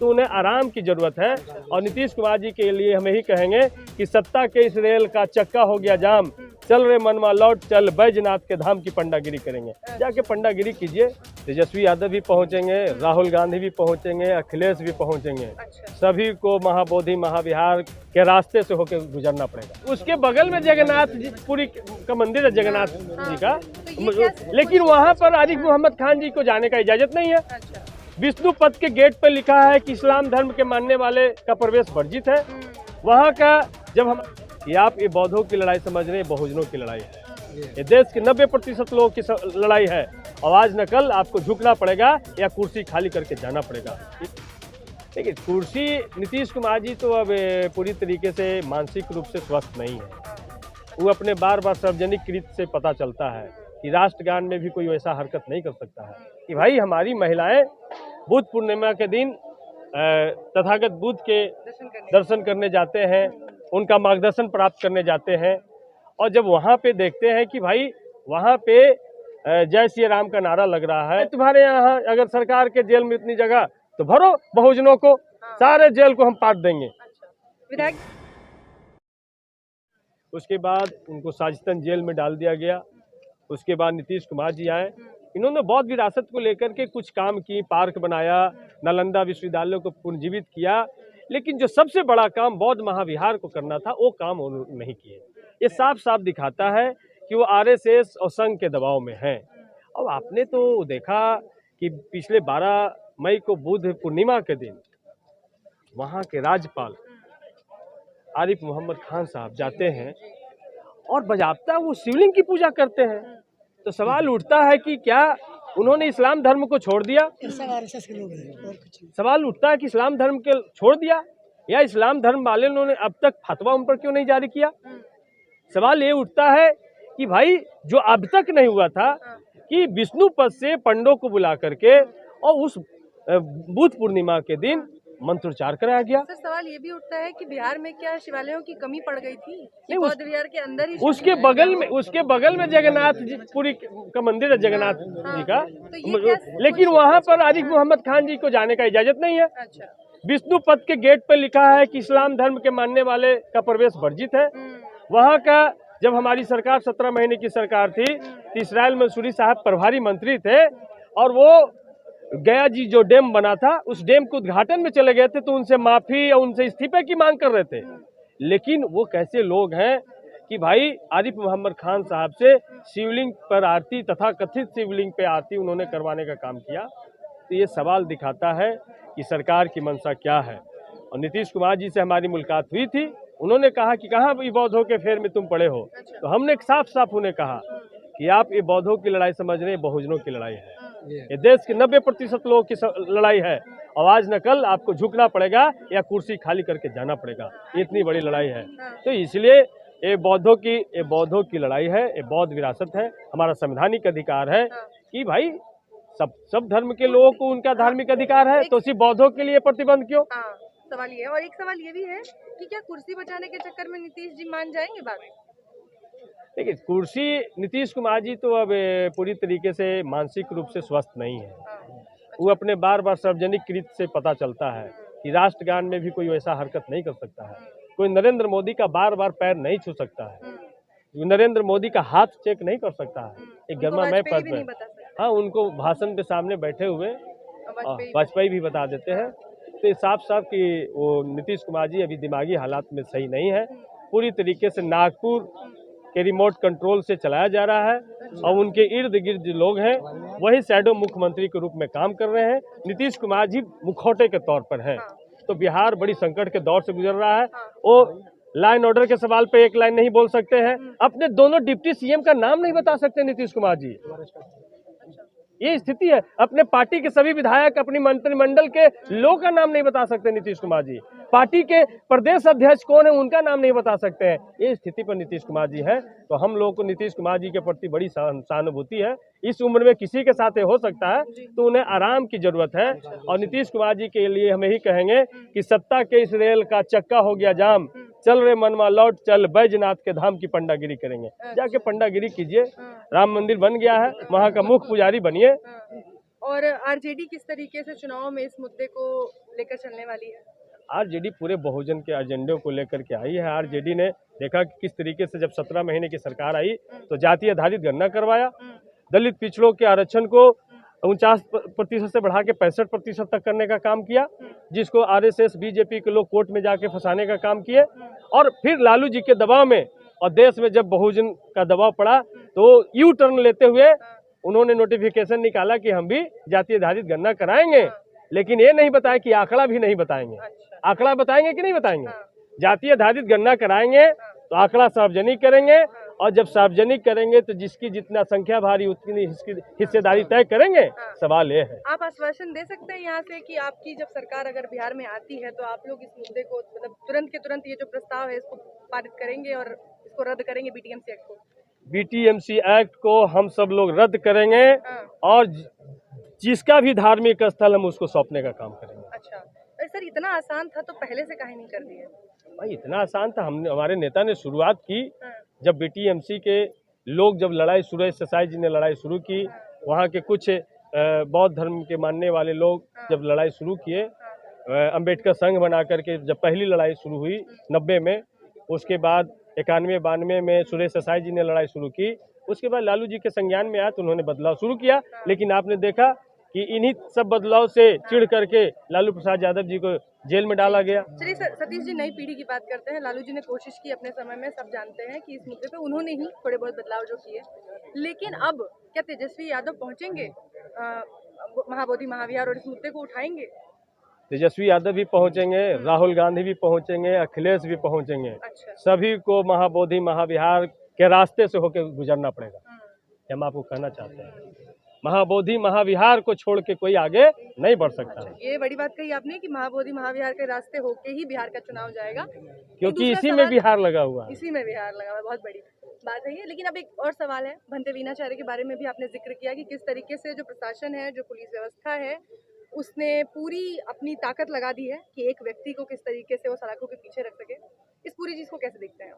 तो उन्हें आराम की जरूरत है। और नीतीश कुमार जी के लिए हम यही कहेंगे कि सत्ता के इस रेल का चक्का हो गया जाम, चल रे मनवा लौट चल, बैजनाथ के धाम की पंडागिरी करेंगे। जाके पंडागिरी कीजिए। तेजस्वी यादव भी पहुंचेंगे, राहुल गांधी भी पहुंचेंगे, अखिलेश भी पहुंचेंगे। सभी को महाबोधि महाविहार के रास्ते से होकर गुजरना पड़ेगा। उसके बगल में जगन्नाथ जी पुरी का मंदिर है, जगन्नाथ जी का, लेकिन वहां पर आरिफ मोहम्मद खान जी को जाने का इजाजत नहीं है। विष्णु पथ के गेट पर लिखा है कि इस्लाम धर्म के मानने वाले का प्रवेश वर्जित है। वहां का जब हम आप ये बौद्धों की लड़ाई समझ रहे हैं, बहुजनों की लड़ाई है। ये देश के 90% लोगों की लड़ाई है। और आज न कल आपको झुकना पड़ेगा या कुर्सी खाली करके जाना पड़ेगा। देखिए, कुर्सी नीतीश कुमार जी तो अब पूरी तरीके से मानसिक रूप से स्वस्थ नहीं है। वो अपने बार बार सार्वजनिक कृत से पता चलता है कि राष्ट्रगान में भी कोई वैसा हरकत नहीं कर सकता है कि भाई हमारी महिलाएं बुद्ध पूर्णिमा के दिन तथागत बुद्ध के दर्शन करने जाते हैं, उनका मार्गदर्शन प्राप्त करने जाते हैं। और जब वहाँ पे देखते हैं कि भाई वहाँ पे जय श्री राम का नारा लग रहा है, तुम्हारे यहाँ अगर सरकार के जेल में इतनी जगह तो भरो बहुजनों को, सारे जेल को हम पाट देंगे। उसके बाद उनको साजिदन जेल में डाल दिया गया। उसके बाद नीतीश कुमार जी आए, इन्होंने बौद्ध विरासत को लेकर के कुछ काम की, पार्क बनाया, नालंदा विश्वविद्यालय को पुनर्जीवित किया, लेकिन जो सबसे बड़ा काम बौद्ध महाविहार को करना था वो काम उन्होंने नहीं किए। ये साफ साफ दिखाता है कि वो आरएसएस और संघ के दबाव में हैं। अब आपने तो देखा कि पिछले 12 मई को बुद्ध पूर्णिमा के दिन वहाँ के राज्यपाल आरिफ मोहम्मद खान साहब जाते हैं और बजाबता वो शिवलिंग की पूजा करते हैं। तो सवाल उठता है कि क्या उन्होंने इस्लाम धर्म को छोड़ दिया? सवाल उठता है कि इस्लाम धर्म के छोड़ दिया या इस्लाम धर्म वाले उन्होंने अब तक फतवा उन पर क्यों नहीं जारी किया? सवाल ये उठता है कि भाई जो अब तक नहीं हुआ था कि विष्णु पद से पंडों को बुला करके और उस बुद्ध पूर्णिमा के दिन मंत्रोच्चार कराया गया। सर, सवाल ये भी उठता है कि बिहार में क्या शिवालयों की कमी पड़ गई थी? बौद्ध विहार के अंदर ही उसके बगल में जगन्नाथ जी पुरी का मंदिर है, जगन्नाथ जी का, लेकिन वहां पर आरिफ मोहम्मद खान जी को जाने का इजाजत नहीं है। विष्णु पथ के गेट पर लिखा है कि इस्लाम धर्म के मानने वाले का प्रवेश वर्जित है। वहां का जब हमारी सरकार 17 महीने की सरकार थी तो इसराइल मंसूरी साहब प्रभारी मंत्री थे और वो गया जी जो डैम बना था उस डैम के उद्घाटन में चले गए थे, तो उनसे माफी और उनसे इस्तीफे की मांग कर रहे थे। लेकिन वो कैसे लोग हैं कि भाई आरिफ मोहम्मद खान साहब से शिवलिंग पर आरती तथा कथित शिवलिंग पे आरती उन्होंने करवाने का काम किया। तो ये सवाल दिखाता है कि सरकार की मंशा क्या है। और नीतीश कुमार जी से हमारी मुलाकात हुई थी, उन्होंने कहा कि कहाँ ये बौद्धों के फेर में तुम पड़े हो। तो हमने साफ साफ उन्हें कहा कि आप ये बौद्धों की लड़ाई समझ रहे हैं, बहुजनों की लड़ाई है। ये देश के 90% लोगों की लड़ाई है। और आज न कल आपको झुकना पड़ेगा या कुर्सी खाली करके जाना पड़ेगा। इतनी बड़ी लड़ाई है। तो इसलिए ये बौद्धों की लड़ाई है, ये बौद्ध विरासत है। हमारा संवैधानिक अधिकार है कि भाई सब धर्म के लोगों को उनका धार्मिक अधिकार है, तो सिर्फ बौद्धों के लिए प्रतिबंध क्यों? सवाल ये, और एक सवाल ये भी है कि क्या कुर्सी बचाने के चक्कर में नीतीश जी मान जाएंगे बात? देखिए, कुर्सी नीतीश कुमार जी तो अब पूरी तरीके से मानसिक रूप से स्वस्थ नहीं है। वो अपने बार बार सार्वजनिक कृत से पता चलता है कि राष्ट्रगान में भी कोई वैसा हरकत नहीं कर सकता है। कोई नरेंद्र मोदी का बार बार पैर नहीं छू सकता है, नरेंद्र मोदी का हाथ चेक नहीं कर सकता है। एक गर्मा मैं पद पे, हाँ, उनको भाषण के सामने बैठे हुए वाजपेयी भी बता देते हैं। तो साफ साफ कि वो नीतीश कुमार जी अभी दिमागी हालात में सही नहीं है। पूरी तरीके से नागपुर के रिमोट कंट्रोल से चलाया जा रहा है और उनके इर्द गिर्द जो लोग हैं वही शैडो मुख्यमंत्री के रूप में काम कर रहे हैं। नीतीश कुमार जी मुखौटे के तौर पर हैं। तो बिहार बड़ी संकट के दौर से गुजर रहा है। वो लाइन ऑर्डर के सवाल पे एक लाइन नहीं बोल सकते हैं, अपने दोनों डिप्टी सीएम का नाम नहीं बता सकते नीतीश कुमार जी। ये स्थिति है। अपने पार्टी के सभी विधायक, अपनी मंत्रिमंडल के लोगों का नाम नहीं बता सकते नीतीश कुमार जी। पार्टी के प्रदेश अध्यक्ष कौन है उनका नाम नहीं बता सकते हैं। ये स्थिति पर नीतीश कुमार जी है। तो हम लोगों को नीतीश कुमार जी के प्रति बड़ी सहानुभूति है। इस उम्र में किसी के साथ हो सकता है, तो उन्हें आराम की जरूरत है। और नीतीश कुमार जी के लिए हम यही कहेंगे कि सत्ता के इस रेल का चक्का हो गया जाम, चल रे मनवा लौट चल, बैजनाथ के धाम की पंडागिरी करेंगे। जाके पंडागिरी कीजिए। राम मंदिर बन गया है, वहाँ का मुख्य पुजारी बनिए और आरजेडी किस तरीके से चुनाव में इस मुद्दे को लेकर चलने वाली है? आरजेडी पूरे बहुजन के एजेंडे को लेकर के आई है। आरजेडी ने देखा कि किस तरीके से जब 17 महीने की सरकार आई तो जाति आधारित गणना करवाया, दलित पिछड़ों के आरक्षण को 49% से बढ़ा के 65% तक करने का काम किया, जिसको आरएसएस बीजेपी के लोग कोर्ट में जाके फंसाने का काम किए। और फिर लालू जी के दबाव में और देश में जब बहुजन का दबाव पड़ा तो यू टर्न लेते हुए उन्होंने नोटिफिकेशन निकाला कि हम भी जाति आधारित गणना कराएंगे, लेकिन ये नहीं बताया कि आंकड़ा भी नहीं बताएंगे। आंकड़ा बताएंगे कि नहीं बताएंगे? जाति आधारित गणना कराएंगे तो आंकड़ा सार्वजनिक करेंगे, और जब सार्वजनिक करेंगे तो जिसकी जितना संख्या भारी उतनी हिस्सेदारी तय करेंगे। सवाल ये है, आप आश्वासन दे सकते हैं यहाँ से कि आपकी जब सरकार अगर बिहार में आती है तो आप लोग इस मुद्दे को मतलब तुरंत के तुरंत ये जो प्रस्ताव है इसको पारित करेंगे और इसको रद्द करेंगे, बीटीएमसी एक्ट को? बीटीएमसी एक्ट को हम सब लोग रद्द करेंगे और जिसका भी धार्मिक स्थल हम उसको सौंपने का काम करेंगे। अच्छा, अरे सर इतना आसान था तो पहले से काहे नहीं कर दिए? भाई इतना आसान था, हमने हमारे नेता ने शुरुआत की जब बीटीएमसी के लोग जब लड़ाई सुरेश देसाई जी ने लड़ाई शुरू की, वहाँ के कुछ बौद्ध धर्म के मानने वाले लोग जब लड़ाई शुरू किए, अंबेडकर संघ बना करके जब पहली लड़ाई शुरू हुई 90 में, उसके बाद 91-92 में सुरेश देसाई जी ने लड़ाई शुरू की, उसके बाद लालू जी के संज्ञान में आया तो उन्होंने बदलाव शुरू किया। लेकिन आपने देखा कि इन्हीं सब बदलाव से चिढ़ करके लालू प्रसाद यादव जी को जेल में डाला गया। चलिए सतीश जी, नई पीढ़ी की बात करते हैं। लालू जी ने कोशिश की अपने समय में, सब जानते हैं कि इस मुद्दे पे उन्होंने ही थोड़े बहुत बदलाव जो किए, लेकिन अब क्या तेजस्वी यादव पहुंचेंगे महाबोधि महाविहार और इस मुद्दे को उठाएंगे? तेजस्वी यादव भी पहुंचेंगे, राहुल गांधी भी पहुंचेंगे, अखिलेश भी पहुंचेंगे। अच्छा। सभी को महाबोधि महाविहार के रास्ते से होकर गुजरना पड़ेगा। हम आपको कहना चाहते हैं, महाबोधि महाविहार को छोड़ के कोई आगे नहीं बढ़ सकता। ये बड़ी बात कही आपने कि महाबोधि महाविहार के रास्ते होके ही बिहार का चुनाव जाएगा, क्योंकि इसी में बिहार लगा हुआ है। इसी में बिहार लगा हुआ है, बहुत बड़ी बात है ये। लेकिन अब एक और सवाल है, भंते वीणाचार्य के बारे में भी आपने जिक्र किया कि किस तरीके से जो प्रशासन है, जो पुलिस व्यवस्था है, उसने पूरी अपनी ताकत लगा दी है कि एक व्यक्ति को किस तरीके से वो सलाखों के पीछे रख सके। इस पूरी चीज को कैसे देखते हैं?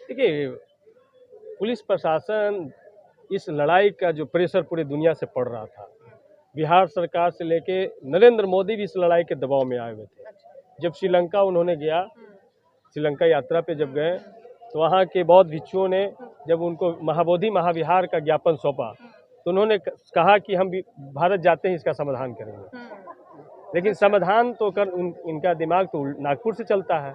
देखिए, पुलिस प्रशासन इस लड़ाई का जो प्रेशर पूरी दुनिया से पड़ रहा था, बिहार सरकार से लेके नरेंद्र मोदी भी इस लड़ाई के दबाव में आए हुए थे। जब श्रीलंका उन्होंने गया, श्रीलंका यात्रा पे जब गए तो वहाँ के बौद्ध भिक्षुओं ने जब उनको महाबोधि महाविहार का ज्ञापन सौंपा तो उन्होंने कहा कि हम भी भारत जाते हैं इसका समाधान करेंगे। लेकिन समाधान तो इनका दिमाग तो नागपुर से चलता है,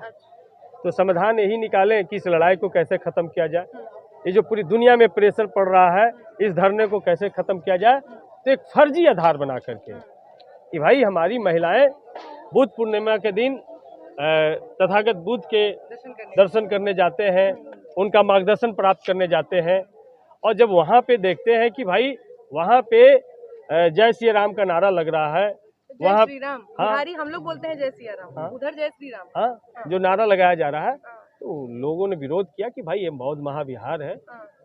तो समाधान यही निकालें कि इस लड़ाई को कैसे ख़त्म किया जाए। ये जो पूरी दुनिया में प्रेशर पड़ रहा है, इस धरने को कैसे ख़त्म किया जाए, तो एक फर्जी आधार बना करके कि भाई हमारी महिलाएं बुद्ध पूर्णिमा के दिन तथागत बुद्ध के दर्शन करने जाते हैं, उनका मार्गदर्शन प्राप्त करने जाते हैं, और जब वहाँ पे देखते हैं कि भाई वहाँ पे जय श्री राम का नारा लग रहा है, वहाँ श्री राम, बिहारी हम लोग बोलते हैं जय श्री राम, उधर जय श्री राम, जो नारा लगाया जा रहा है, तो लोगों ने विरोध किया कि भाई ये बौद्ध महाविहार है,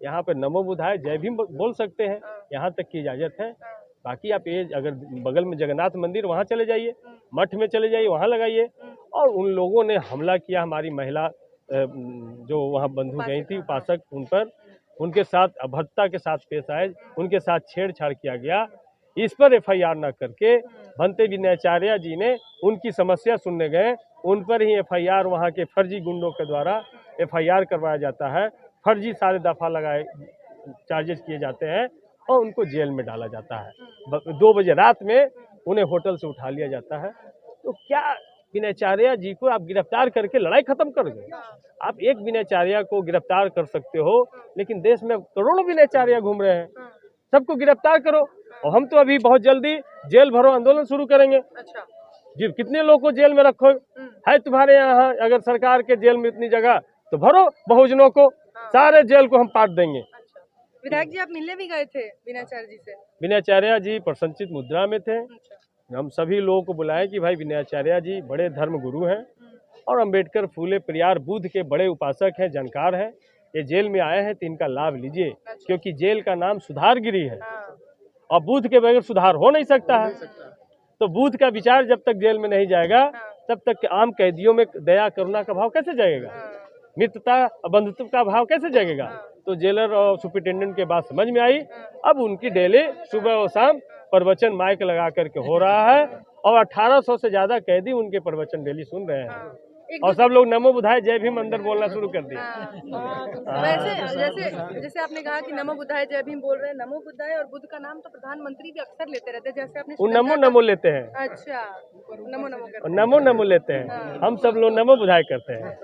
यहाँ पे नमो बुद्धाय जय भीम बोल सकते हैं, यहाँ तक की इजाजत है। बाकी आप ये अगर बगल में जगन्नाथ मंदिर वहाँ चले जाइए, मठ में चले जाइए, वहाँ लगाइए। और उन लोगों ने हमला किया हमारी महिला जो वहाँ बंधु गई थी उपासक, उन पर उनके साथ अभद्रता के साथ पेश आए, उनके साथ छेड़छाड़ किया गया। इस पर एफआईआर न करके भंते वीणाचार्य जी ने उनकी समस्या सुनने गए, उन पर ही एफआईआर वहाँ के फर्जी गुंडों के द्वारा एफआईआर करवाया जाता है, फर्जी सारे दफा लगाए चार्जेस किए जाते हैं और उनको जेल में डाला जाता है। 2 बजे रात में उन्हें होटल से उठा लिया जाता है। तो क्या वीणाचार्य जी को आप गिरफ्तार करके लड़ाई खत्म कर गए? आप एक वीणाचार्य को गिरफ्तार कर सकते हो, लेकिन देश में करोड़ों वीणाचार्य घूम रहे हैं, सबको गिरफ्तार करो। और हम तो अभी बहुत जल्दी जेल भरो आंदोलन शुरू करेंगे। अच्छा, जी, कितने लोग को जेल में रखो है तुम्हारे यहाँ? अगर सरकार के जेल में इतनी जगह तो भरो बहुजनों को, सारे जेल को हम पाट देंगे। अच्छा, विधायक जी आप मिलने भी गए थे वीणाचार्य जी से? वीणाचार्य जी प्रसन्नचित मुद्रा में थे। हम सभी लोगों को बुलाए कि भाई वीणाचार्य जी बड़े धर्म गुरु हैं और अंबेडकर फूले पेरियार बुद्ध के बड़े उपासक हैं, जानकार हैं। ये जेल में आए हैं तो इनका लाभ लीजिए, क्योंकि जेल का नाम सुधारगिरी है और बुद्ध के बगैर सुधार हो नहीं सकता है। तो बुद्ध का विचार जब तक जेल में नहीं जाएगा तब तक आम कैदियों में दया करुणा का भाव कैसे जगेगा, मित्रता बंधुत्व का भाव कैसे जगेगा? तो जेलर और सुपरिटेंडेंट के बात समझ में आई। अब उनकी डेली सुबह और शाम प्रवचन माइक लगा करके हो रहा है और 1800 से ज्यादा कैदी उनके प्रवचन डेली सुन रहे हैं और सब लोग नमो बुधाय जय भीम अंदर बोलना शुरू कर दिए। वैसे जैसे आपने कहा कि नमो बुद्धाय जय भीम बोल रहे हैं, नमो बुद्धाय और बुद्ध का नाम तो प्रधानमंत्री भी अक्सर लेते रहते हैं, जैसे आपने वो नमो नमो लेते हैं। अच्छा, नमो नमो करते हैं। नमो नमो लेते हैं, हम सब लोग नमो बुधाय करते हैं।